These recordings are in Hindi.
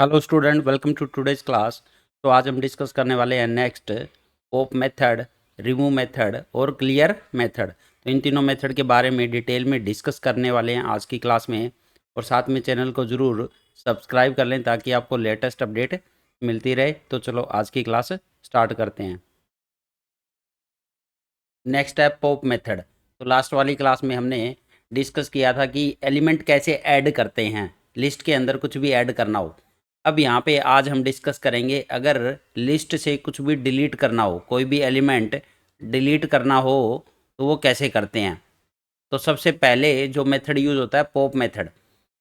Hello student, welcome to today's class. तो आज हम डिस्कस करने वाले हैं next pop method, remove method और क्लियर मेथड। तो इन तीनों मेथड के बारे में डिटेल में डिस्कस करने वाले हैं आज की क्लास में। और साथ में चैनल को ज़रूर सब्सक्राइब कर लें ताकि आपको लेटेस्ट अपडेट मिलती रहे। तो चलो आज की क्लास स्टार्ट करते हैं। नेक्स्ट है पॉप मेथड। तो लास्ट वाली क्लास में हमने डिस्कस किया था कि एलिमेंट कैसे ऐड करते हैं, लिस्ट के अंदर कुछ भी ऐड करना हो। अब यहाँ पे आज हम डिस्कस करेंगे अगर लिस्ट से कुछ भी डिलीट करना हो, कोई भी एलिमेंट डिलीट करना हो तो वो कैसे करते हैं। तो सबसे पहले जो मेथड यूज होता है pop method,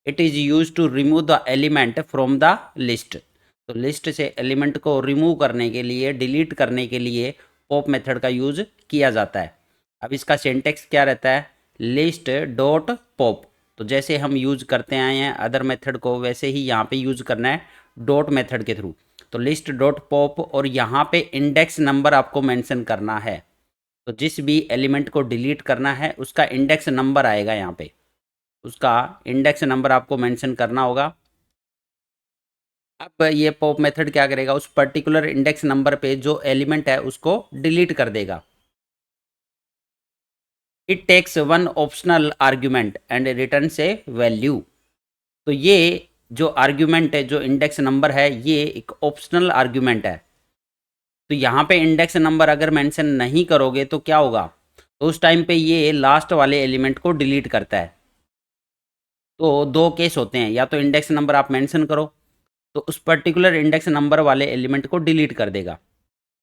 it is use to remove the element from the list. तो लिस्ट से एलिमेंट को रिमूव करने के लिए, डिलीट करने के लिए पॉप मेथड का यूज किया जाता है। अब इसका सिंटेक्स क्या रहता है, लिस्ट डॉट पॉप। तो जैसे हम यूज करते आए हैं अदर मेथड को, वैसे ही यहाँ पे यूज करना है डॉट मेथड के थ्रू। तो लिस्ट डॉट पॉप और यहाँ पे इंडेक्स नंबर आपको मेंशन करना है। तो जिस भी एलिमेंट को डिलीट करना है उसका इंडेक्स नंबर आएगा यहाँ पे, उसका इंडेक्स नंबर आपको मेंशन करना होगा। अब ये पॉप मेथड क्या करेगा, उस पर्टिकुलर इंडेक्स नंबर पे जो एलिमेंट है उसको डिलीट कर देगा। It takes one optional argument and returns a value. तो ये जो आर्ग्यूमेंट है, जो इंडेक्स नंबर है, ये एक ऑप्शनल आर्ग्यूमेंट है। तो यहाँ पे इंडेक्स नंबर अगर मेंशन नहीं करोगे तो क्या होगा, तो उस टाइम पे ये लास्ट वाले एलिमेंट को डिलीट करता है। तो दो केस होते हैं, या तो इंडेक्स नंबर आप मेंशन करो तो उस पर्टिकुलर इंडेक्स नंबर वाले एलिमेंट को डिलीट कर देगा,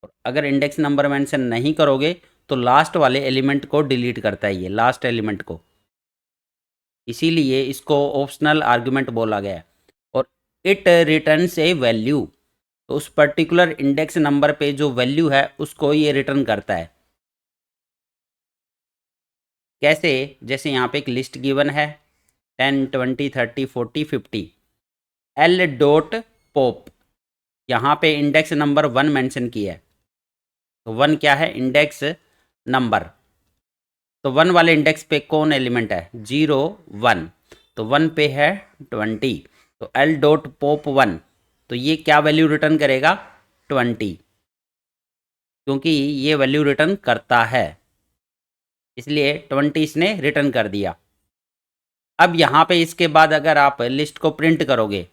और अगर इंडेक्स नंबर मेंशन नहीं करोगे तो लास्ट वाले एलिमेंट को डिलीट करता है, ये लास्ट एलिमेंट को। इसीलिए इसको ऑप्शनल आर्गुमेंट बोला गया है। और इट रिटर्न्स ए वैल्यू, तो उस पर्टिकुलर इंडेक्स नंबर पे जो वैल्यू है उसको ये रिटर्न करता है। कैसे, जैसे यहाँ पे एक लिस्ट गिवन है 10 20 30 40 50, एल डॉट पॉप, यहाँ पे इंडेक्स नंबर 1 मेंशन किया है। तो 1 क्या है, इंडेक्स नंबर। तो 1 वाले इंडेक्स पे कौन एलिमेंट है, 0 1। तो 1 पे है 20। तो एल डॉट पॉप 1, तो ये क्या वैल्यू रिटर्न करेगा, 20, क्योंकि ये वैल्यू रिटर्न करता है, इसलिए 20 इसने रिटर्न कर दिया। अब यहाँ पे इसके बाद अगर आप लिस्ट को प्रिंट करोगे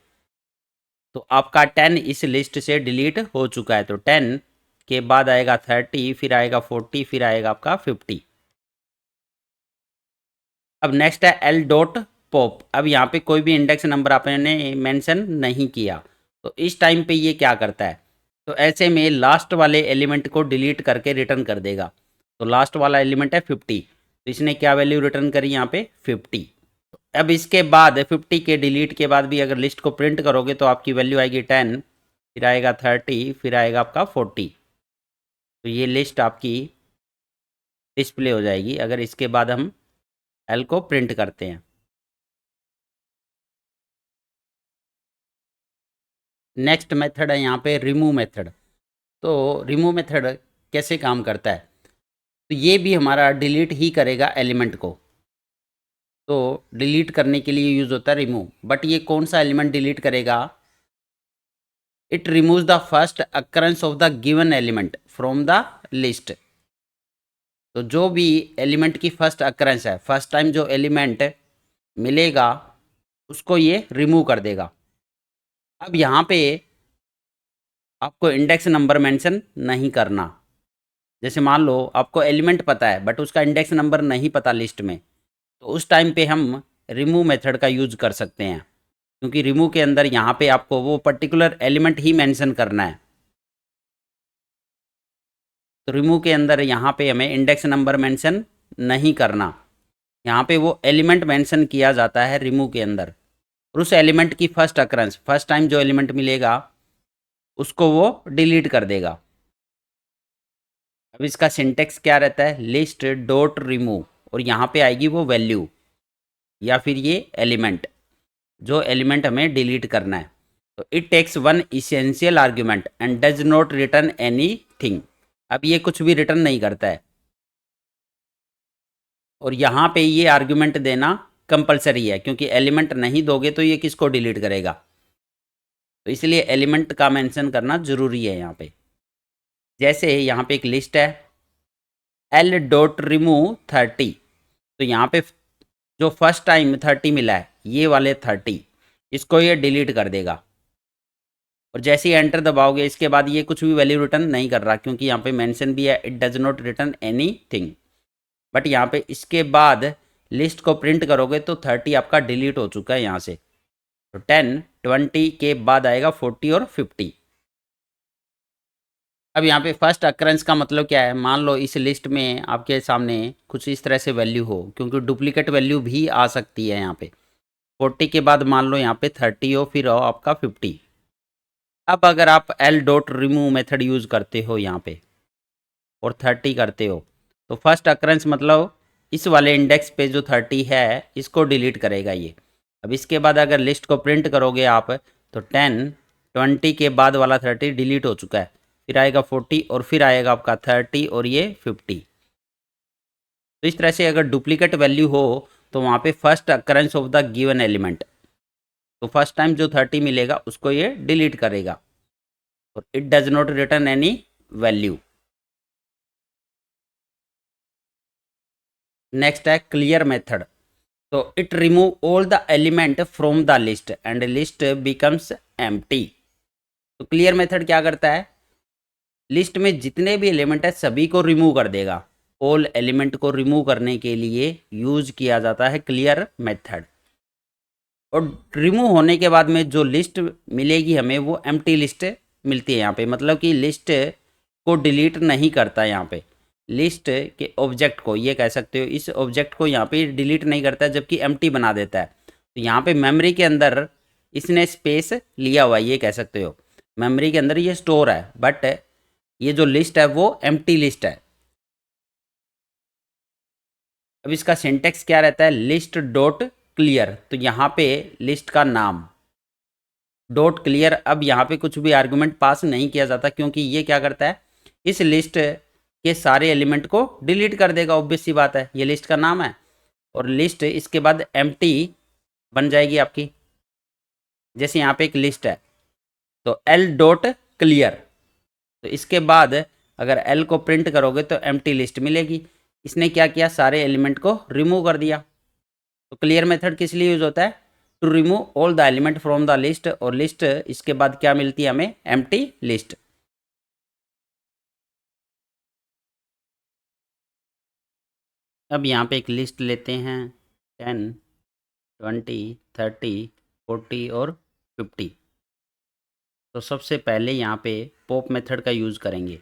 तो आपका 10 इस लिस्ट से डिलीट हो चुका है। तो 10 के बाद आएगा 30, फिर आएगा 40, फिर आएगा आपका 50। अब नेक्स्ट है एल डॉट पॉप। अब यहाँ पे कोई भी इंडेक्स नंबर आपने मेंशन नहीं किया, तो इस टाइम पे ये क्या करता है, तो ऐसे में लास्ट वाले एलिमेंट को डिलीट करके रिटर्न कर देगा। तो लास्ट वाला एलिमेंट है 50, तो इसने क्या वैल्यू रिटर्न करी यहाँ पे, 50। अब इसके बाद 50 के डिलीट के बाद भी अगर लिस्ट को प्रिंट करोगे तो आपकी वैल्यू आएगी 10, फिर आएगा 30, फिर आएगा आपका 40। तो ये लिस्ट आपकी डिस्प्ले हो जाएगी अगर इसके बाद हम एल को प्रिंट करते हैं। नेक्स्ट मेथड है यहाँ पे रिमूव मेथड। तो रिमूव मेथड कैसे काम करता है, तो ये भी हमारा डिलीट ही करेगा एलिमेंट को। तो डिलीट करने के लिए यूज़ होता है रिमूव, बट ये कौन सा एलिमेंट डिलीट करेगा, it removes the first occurrence of the given element from the list. तो जो भी एलिमेंट की फर्स्ट अकरेंस है, फर्स्ट टाइम जो एलिमेंट मिलेगा उसको ये रिमूव कर देगा। अब यहाँ पे आपको इंडेक्स नंबर मेंशन नहीं करना। जैसे मान लो आपको एलिमेंट पता है बट उसका इंडेक्स नंबर नहीं पता लिस्ट में, तो उस टाइम पे हम रिमूव मेथड का यूज कर सकते हैं, क्योंकि रिमूव के अंदर यहाँ पे आपको वो पर्टिकुलर एलिमेंट ही मेंशन करना है। तो रिमूव के अंदर यहाँ पे हमें इंडेक्स नंबर मेंशन नहीं करना, यहाँ पे वो एलिमेंट मेंशन किया जाता है रिमूव के अंदर, और उस एलिमेंट की फर्स्ट अकरेंस, फर्स्ट टाइम जो एलिमेंट मिलेगा उसको वो डिलीट कर देगा। अब इसका सिंटेक्स क्या रहता है, लिस्ट डॉट रिमूव, और यहाँ पे आएगी वो वैल्यू या फिर ये एलिमेंट, जो एलिमेंट हमें डिलीट करना है। तो it takes one essential argument and does not return anything. अब ये कुछ भी रिटर्न नहीं करता है, और यहाँ पे ये आर्ग्यूमेंट देना कंपलसरी है, क्योंकि एलिमेंट नहीं दोगे तो ये किसको डिलीट करेगा, तो इसलिए एलिमेंट का मेंशन करना ज़रूरी है यहाँ पे। जैसे यहाँ पे एक लिस्ट है एल डॉट रिमूव 30, तो यहाँ पे जो फर्स्ट टाइम 30 मिला है ये वाले 30, इसको ये डिलीट कर देगा। और जैसे ही एंटर दबाओगे इसके बाद ये कुछ भी वैल्यू रिटर्न नहीं कर रहा, क्योंकि यहाँ पे मेंशन भी है it does not return anything. But यहाँ पे इसके बाद लिस्ट को प्रिंट करोगे तो 30 आपका डिलीट हो चुका है यहाँ से। तो 10 20 के बाद आएगा 40 और 50। अब यहाँ पे फर्स्ट अकरेंस का मतलब क्या है, मान लो इस लिस्ट में आपके सामने कुछ इस तरह से वैल्यू हो, क्योंकि डुप्लीकेट वैल्यू भी आ सकती है। यहाँ पे 40 के बाद मान लो यहाँ पे 30 हो, फिर हो आपका 50। अब अगर आप L dot remove method use करते हो यहाँ पे और 30 करते हो, तो फर्स्ट अकरेंस मतलब इस वाले इंडेक्स पे जो 30 है इसको डिलीट करेगा ये। अब इसके बाद अगर लिस्ट को प्रिंट करोगे आप, तो 10 20 के बाद वाला 30 डिलीट हो चुका है, फिर आएगा 40 और फिर आएगा आपका 30 और ये 50। तो इस तरह से अगर डुप्लीकेट वैल्यू हो तो वहाँ पे first occurrence of the given element, तो फर्स्ट टाइम जो 30 मिलेगा उसको ये डिलीट करेगा और it does not return any value. Next है क्लियर मेथड। तो it remove all the element from the list and list becomes empty. तो क्लियर मेथड क्या करता है, लिस्ट में जितने भी एलिमेंट है सभी को रिमूव कर देगा। ऑल एलिमेंट को रिमूव करने के लिए यूज किया जाता है क्लियर मेथड। और रिमूव होने के बाद में जो लिस्ट मिलेगी हमें वो एम्प्टी लिस्ट मिलती है यहाँ पे, मतलब कि लिस्ट को डिलीट नहीं करता यहाँ पे। लिस्ट के ऑब्जेक्ट को ये कह सकते हो, इस ऑब्जेक्ट को यहाँ पे डिलीट नहीं करता जबकि एम्प्टी बना देता है। तो यहाँ पे मेमोरी के अंदर इसने स्पेस लिया हुआ है, ये कह सकते हो मेमोरी के अंदर ये स्टोर है, बट ये जो लिस्ट है वो एम्प्टी लिस्ट है। अब इसका सिंटेक्स क्या रहता है, लिस्ट डॉट क्लियर। तो यहाँ पे लिस्ट का नाम डॉट क्लियर। अब यहाँ पे कुछ भी आर्गुमेंट पास नहीं किया जाता, क्योंकि ये क्या करता है, इस लिस्ट के सारे एलिमेंट को डिलीट कर देगा। ऑब्वियस सी बात है, ये लिस्ट का नाम है और लिस्ट इसके बाद एम्प्टी बन जाएगी आपकी। जैसे यहाँ पे एक लिस्ट है तो एल डॉट क्लियर, तो इसके बाद अगर एल को प्रिंट करोगे तो एम्प्टी लिस्ट मिलेगी। इसने क्या किया, सारे एलिमेंट को रिमूव कर दिया। तो क्लियर मेथड किस लिए यूज होता है, to remove all the element from the list, और लिस्ट इसके बाद क्या मिलती है हमें, एम्प्टी लिस्ट। अब यहाँ पे एक लिस्ट लेते हैं 10 20 30 40 और 50। तो सबसे पहले यहाँ पे पॉप मेथड का यूज़ करेंगे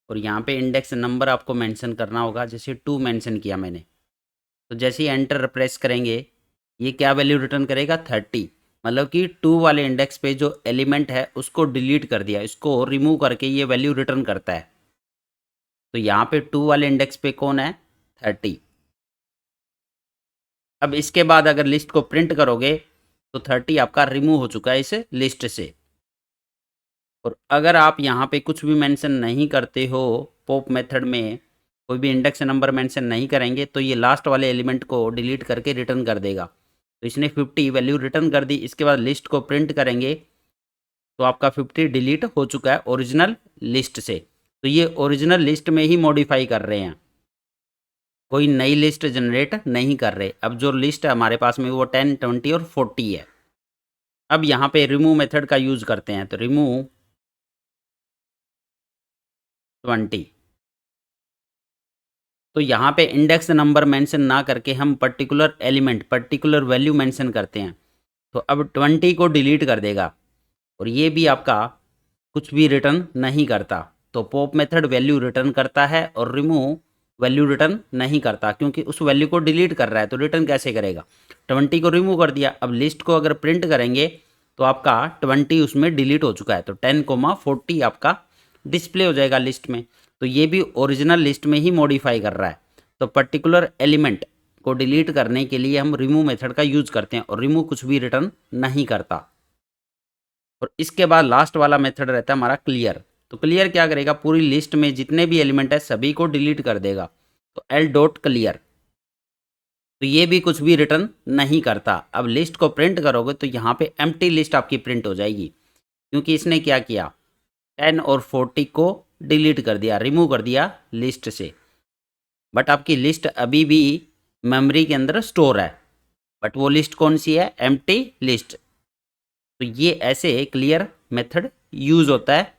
और यहाँ पे इंडेक्स नंबर आपको मेंशन करना होगा, जैसे 2 मेंशन किया मैंने। तो जैसे ही एंटर प्रेस करेंगे ये क्या वैल्यू रिटर्न करेगा, 30। मतलब कि 2 वाले इंडेक्स पे जो एलिमेंट है उसको डिलीट कर दिया, इसको रिमूव करके ये वैल्यू रिटर्न करता है। तो यहाँ पे 2 वाले इंडेक्स पे कौन है, 30। अब इसके बाद अगर लिस्ट को प्रिंट करोगे तो 30 आपका रिमूव हो चुका है इस लिस्ट से। और अगर आप यहाँ पे कुछ भी मेंशन नहीं करते हो, पॉप मेथड में कोई भी इंडेक्स नंबर मेंशन नहीं करेंगे, तो ये लास्ट वाले एलिमेंट को डिलीट करके रिटर्न कर देगा। तो इसने 50 वैल्यू रिटर्न कर दी। इसके बाद लिस्ट को प्रिंट करेंगे तो आपका 50 डिलीट हो चुका है ओरिजिनल लिस्ट से। तो ये ओरिजिनल लिस्ट में ही मॉडिफाई कर रहे हैं, कोई नई लिस्ट जनरेट नहीं कर रहे। अब जो लिस्ट है हमारे पास में वो 10 20 और 40 है। अब यहाँ पे रिमूव मेथड का यूज़ करते हैं, तो रिमूव 20। तो यहाँ पे इंडेक्स नंबर मेंशन ना करके हम particular element particular value mention करते हैं। तो अब 20 को डिलीट कर देगा और ये भी आपका कुछ भी रिटर्न नहीं करता। तो पॉप मेथड वैल्यू रिटर्न करता है और रिमूव वैल्यू रिटर्न नहीं करता, क्योंकि उस वैल्यू को डिलीट कर रहा है। तो रिटर्न कैसे करेगा, 20 को रिमूव कर दिया। अब लिस्ट को अगर प्रिंट करेंगे तो आपका 20 उसमें डिलीट हो चुका है, तो 10 40 आपका डिस्प्ले हो जाएगा लिस्ट में। तो ये भी ओरिजिनल लिस्ट में ही मॉडिफाई कर रहा है। तो पर्टिकुलर एलिमेंट को डिलीट करने के लिए हम रिमूव मेथड का यूज करते हैं और रिमूव कुछ भी रिटर्न नहीं करता। और इसके बाद लास्ट वाला मेथड रहता है हमारा क्लियर। तो क्लियर क्या करेगा, पूरी लिस्ट में जितने भी एलिमेंट है सभी को डिलीट कर देगा। तो एल डॉट क्लियर, तो ये भी कुछ भी रिटर्न नहीं करता। अब लिस्ट को प्रिंट करोगे तो यहाँ पे एम्प्टी लिस्ट आपकी प्रिंट हो जाएगी। क्योंकि इसने क्या किया, 10 और 40 को डिलीट कर दिया, रिमूव कर दिया लिस्ट से। बट आपकी लिस्ट अभी भी मेमोरी के अंदर स्टोर है, बट वो लिस्ट कौन सी है, एम्प्टी लिस्ट। तो ये ऐसे क्लियर मेथड यूज़ होता है